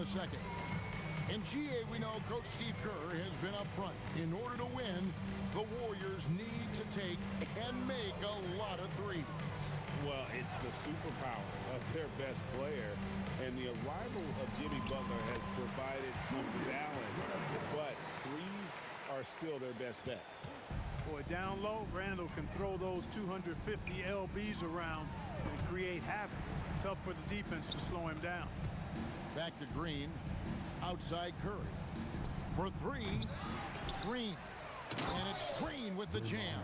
the second. In GA, we know Coach Steve Kerr has been up front. In order to win, the Warriors need to take and make a lot of threes. Well, it's the superpower of their best player, and the arrival of Jimmy Butler has provided some balance, but threes are still their best bet. Boy, down low, Randall can throw those 250 LBs around and create havoc. Tough for the defense to slow him down. Back to Green. Outside Curry. For three, Green. And it's Green with the jam.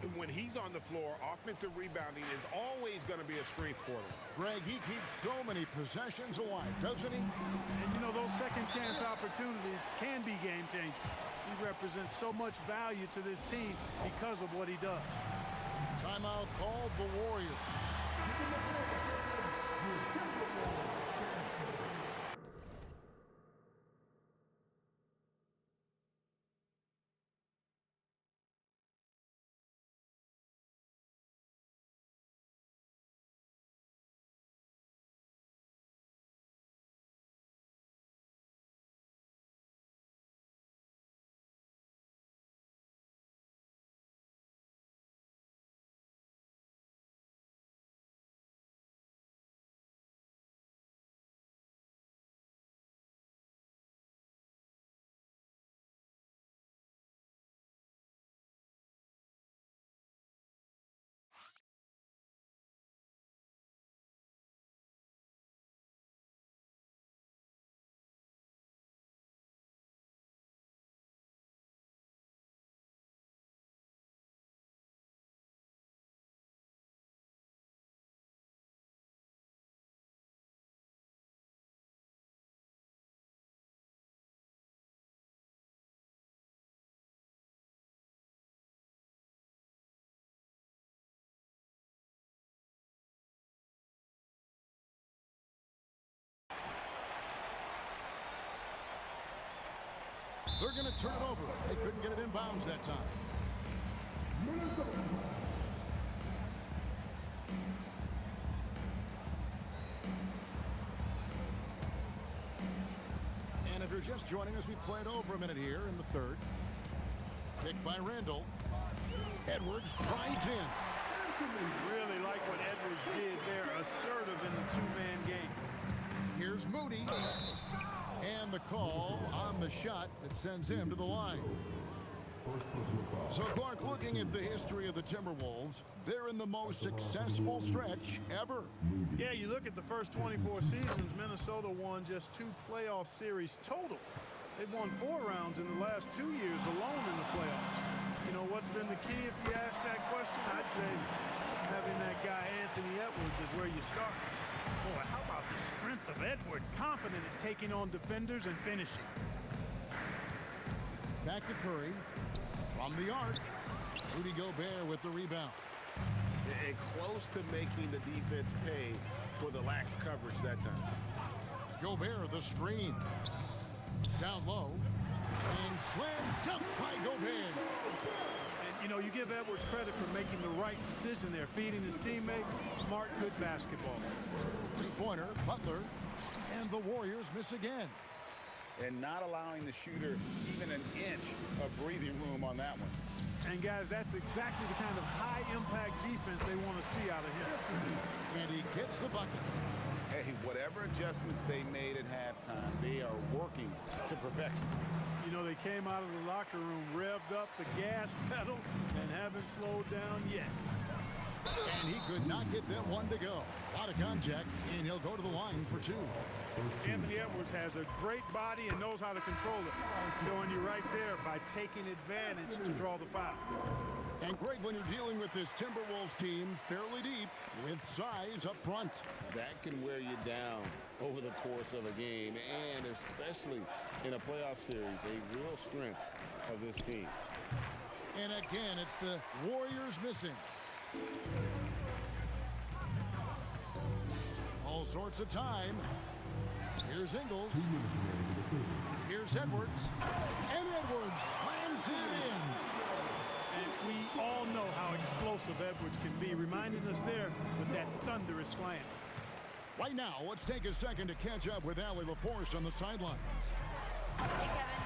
And when he's on the floor, offensive rebounding is always going to be a strength for them. Greg, he keeps so many possessions alive, doesn't he? And you know, those second chance opportunities can be game changing. He represents so much value to this team because of what he does. Timeout called the Warriors. They're going to turn it over. They couldn't get it in bounds that time. And if you're just joining us, we played over a minute here in the third. Picked by Randall. Edwards drives in. Really like what Edwards did there, assertive in the two-man game. Here's Moody. And the call on the shot that sends him to the line. So, Clark, looking at the history of the Timberwolves, they're in the most successful stretch ever. Yeah, you look at the first 24 seasons, Minnesota won just 2 playoff series total. They've won 4 rounds in the last 2 years alone in the playoffs. You know, what's been the key if you ask that question? I'd say having that guy Anthony Edwards is where you start. Boy, how about the strength of Edwards, confident in taking on defenders and finishing. Back to Curry. From the arc, Rudy Gobert with the rebound. And close to making the defense pay for the lax coverage that time. Gobert, the screen. Down low. And slam dunk by Gobert. And, you know, you give Edwards credit for making the right decision there, feeding his teammate. Smart, good basketball. Three-pointer, Butler. And the Warriors miss again. And not allowing the shooter even an inch of breathing room on that one. And, guys, that's exactly the kind of high-impact defense they want to see out of him. And he gets the bucket. Hey, whatever adjustments they made at halftime, they are working to perfection. You know, they came out of the locker room, revved up the gas pedal, and haven't slowed down yet. And he could not get them one to go. Out of contact, and he'll go to the line for 2. Anthony Edwards has a great body and knows how to control it. Showing you right there by taking advantage to draw the foul. And Greg, when you're dealing with this Timberwolves team fairly deep with size up front, that can wear you down over the course of a game, and especially in a playoff series, a real strength of this team. And again, it's the Warriors missing. All sorts of time. Here's Ingles. Here's Edwards. And Edwards slams it in. And we all know how explosive Edwards can be, reminding us there with that thunderous slam. Right now, let's take a second to catch up with Allie LaForce on the sidelines. Hey, Kevin.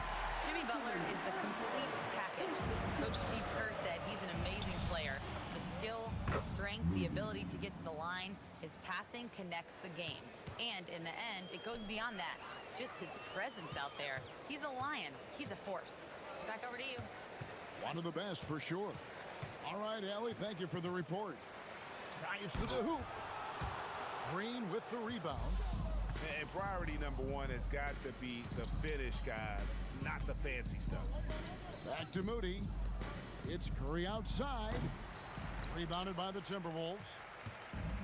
Jimmy Butler is the complete package. Coach Steve Kerr said he's an amazing player. The skill, the strength, the ability to get to the line, his passing connects the game. And in the end, it goes beyond that. Just his presence out there. He's a lion. He's a force. Back over to you. One of the best for sure. All right, Allie, thank you for the report. Drives to the hoop. Green with the rebound. And priority number one has got to be the finish, guys, not the fancy stuff. Back to Moody. It's Curry outside. Rebounded by the Timberwolves.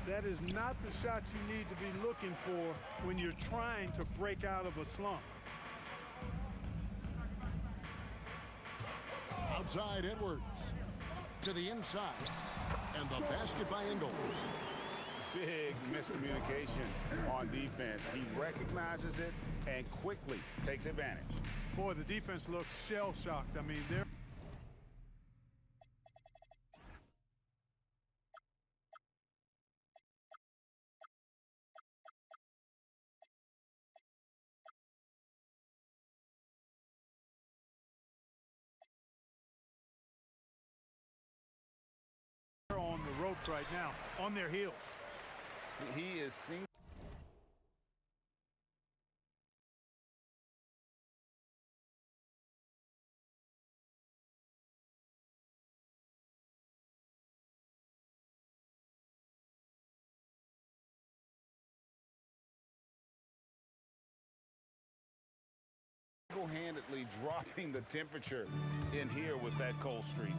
That is not the shot you need to be looking for when you're trying to break out of a slump. Outside Edwards. To the inside. And the basket by Ingles. Big miscommunication on defense. He recognizes it and quickly takes advantage. Boy, the defense looks shell-shocked. I mean, they're on the ropes right now, on their heels. He is seen. Single-handedly dropping the temperature in here with that cold streak.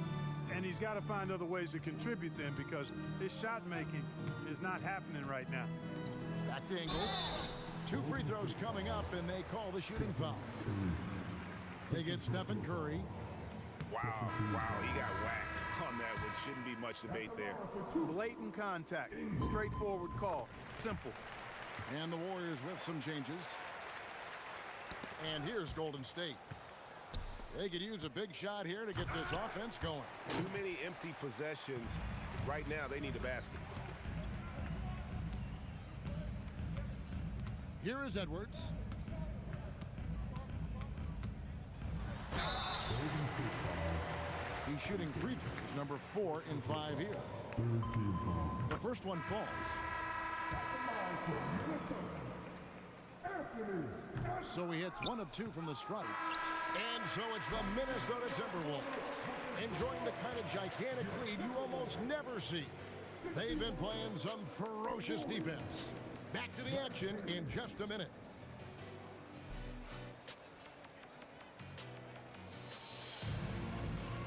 And he's got to find other ways to contribute then, because his shot making is not happening right now. Back to Ingles. 2 free throws coming up, and they call the shooting foul. They get Stephen Curry. Wow, he got whacked on that one. Shouldn't be much debate there. Blatant contact, straightforward call, simple. And the Warriors with some changes. And here's Golden State. They could use a big shot here to get this offense going. Too many empty possessions. Right now, they need a basket. Here is Edwards. He's shooting free throws, number 4 in 5 here. The first one falls. So he hits 1 of 2 from the stripe. And so it's the Minnesota Timberwolves enjoying the kind of gigantic lead you almost never see. They've been playing some ferocious defense. Back to the action in just a minute.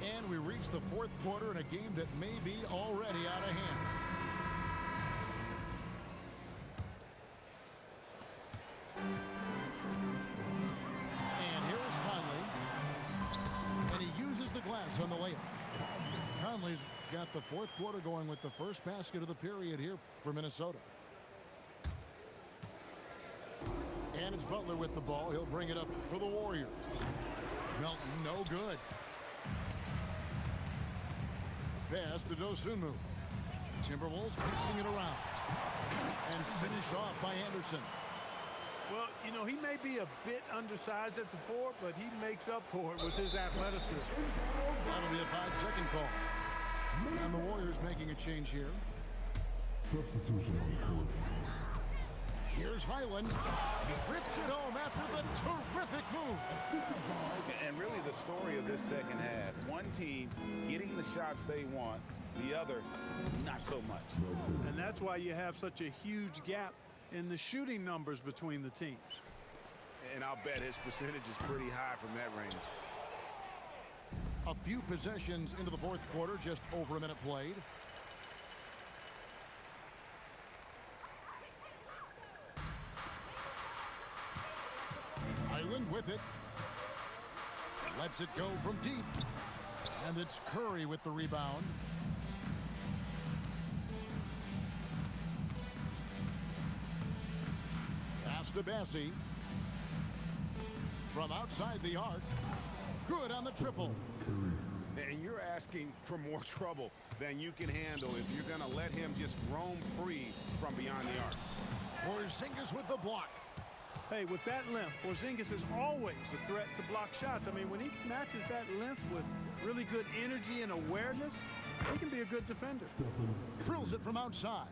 And we reach the 4th quarter in a game that may be already out of hand. On the layup. Conley's got the 4th quarter going with the first basket of the period here for Minnesota. And it's Butler with the ball. He'll bring it up for the Warriors. Melton, no good. Pass to Dosunmu. Timberwolves piecing it around. And finished off by Anderson. Well, you know, he may be a bit undersized at the 4, but he makes up for it with his athleticism. That'll be a 5-second call. And the Warriors making a change here. Substitution on the court. Here's Highland. Rips it home after the terrific move. And really the story of this second half. One team getting the shots they want, the other not so much. And that's why you have such a huge gap in the shooting numbers between the teams. And I'll bet his percentage is pretty high from that range. A few possessions into the 4th quarter, just over a minute played. Island with it. Lets it go from deep. And it's Curry with the rebound. To Bassie. From outside the arc. Good on the triple. And you're asking for more trouble than you can handle if you're going to let him just roam free from beyond the arc. Porzingis with the block. Hey, with that length, Porzingis is always a threat to block shots. I mean, when he matches that length with really good energy and awareness, he can be a good defender. Drills it from outside.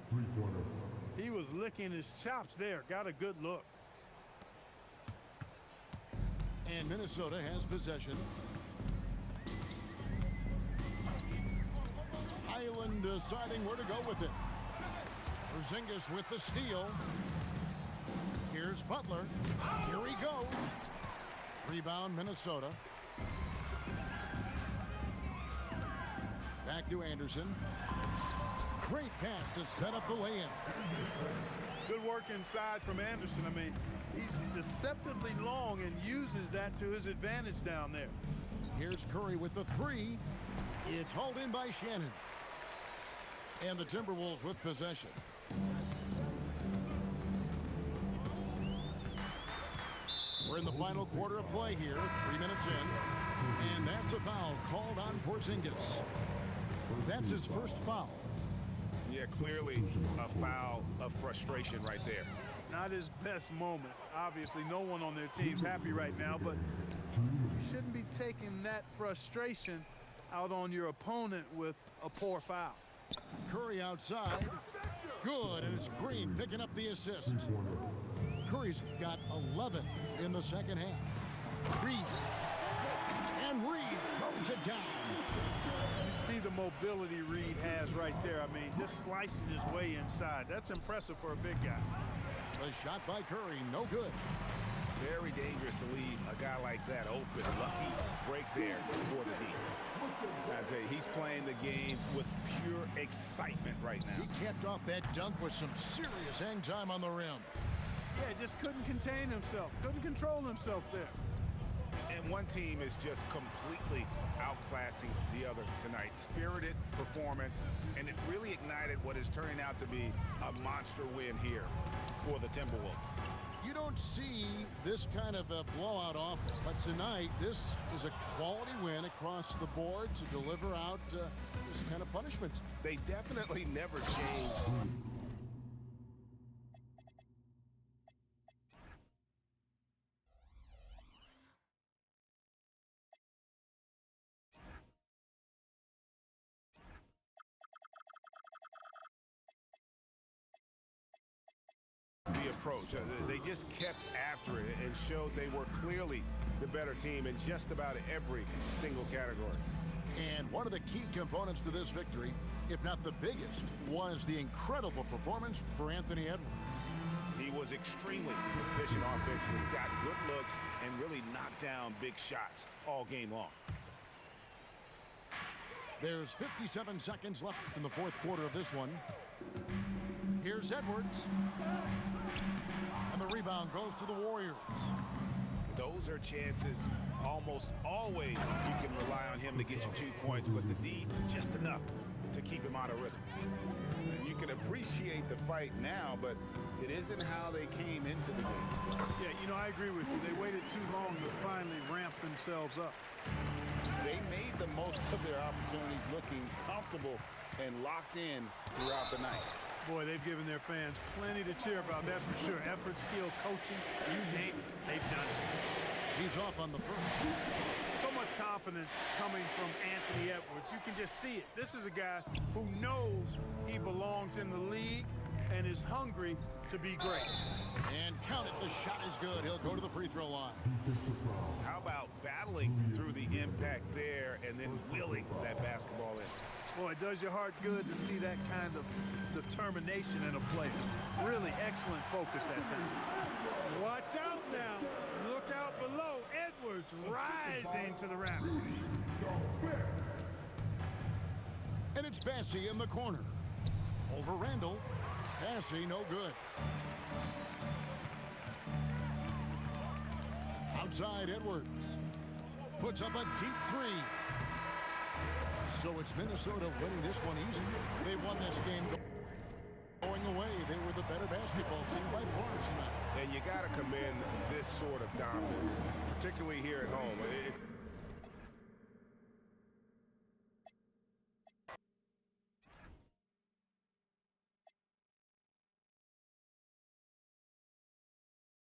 He was licking his chops there. Got a good look. And Minnesota has possession. Highland deciding where to go with it. Porzingis with the steal. Here's Butler. Here he goes. Rebound, Minnesota. Back to Anderson. Great pass to set up the lay-in. Good work inside from Anderson. I mean, he's deceptively long and uses that to his advantage down there. Here's Curry with the three. It's hauled in by Shannon. And the Timberwolves with possession. We're in the final quarter of play here, 3 minutes in. And that's a foul called on Porzingis. That's his first foul. Yeah, clearly a foul of frustration right there. Not his best moment. Obviously, no one on their team's happy right now, but you shouldn't be taking that frustration out on your opponent with a poor foul. Curry outside. Good, and it's Green picking up the assist. Curry's got 11 in the second half. Reed. And Reed throws it down. You see the mobility Reed has right there. I mean, just slicing his way inside. That's impressive for a big guy. The shot by Curry, no good. Very dangerous to leave a guy like that open. Lucky break there for the D. I tell you, he's playing the game with pure excitement right now. He capped off that dunk with some serious hang time on the rim. Yeah, just couldn't contain himself. Couldn't control himself there. And one team is just completely outclassing the other tonight. Spirited performance, and it really ignited what is turning out to be a monster win here for the Timberwolves. You don't see this kind of a blowout often, but tonight this is a quality win across the board to deliver out this kind of punishment. They definitely never changed. The approach. They just kept after it and showed they were clearly the better team in just about every single category. And one of the key components to this victory, if not the biggest, was the incredible performance for Anthony Edwards. He was extremely efficient offensively, got good looks, and really knocked down big shots all game long. There's 57 seconds left in the fourth quarter of this one. Here's Edwards. And the rebound goes to the Warriors. Those are chances almost always you can rely on him to get you 2 points, but the D, just enough to keep him out of rhythm. And you can appreciate the fight now, but it isn't how they came into the game. Yeah, you know, I agree with you. They waited too long to finally ramp themselves up. They made the most of their opportunities, looking comfortable and locked in throughout the night. Boy, they've given their fans plenty to cheer about, that's for sure. Effort, skill, coaching, you name it, they've done it. He's off on the first. So much confidence coming from Anthony Edwards. You can just see it. This is a guy who knows he belongs in the league and is hungry to be great. And count it, the shot is good. He'll go to the free throw line. How about battling through the impact there and then wheeling that basketball in? Boy, it does your heart good to see that kind of determination in a player. Really excellent focus that time. Watch out now. Look out below. Edwards rising to the rafters. And it's Bassey in the corner. Over Randall. Bassey no good. Outside Edwards. Puts up a deep three. So it's Minnesota winning this one easily. They won this game going away. They were the better basketball team by far tonight. And you got to commend this sort of dominance, particularly here at home.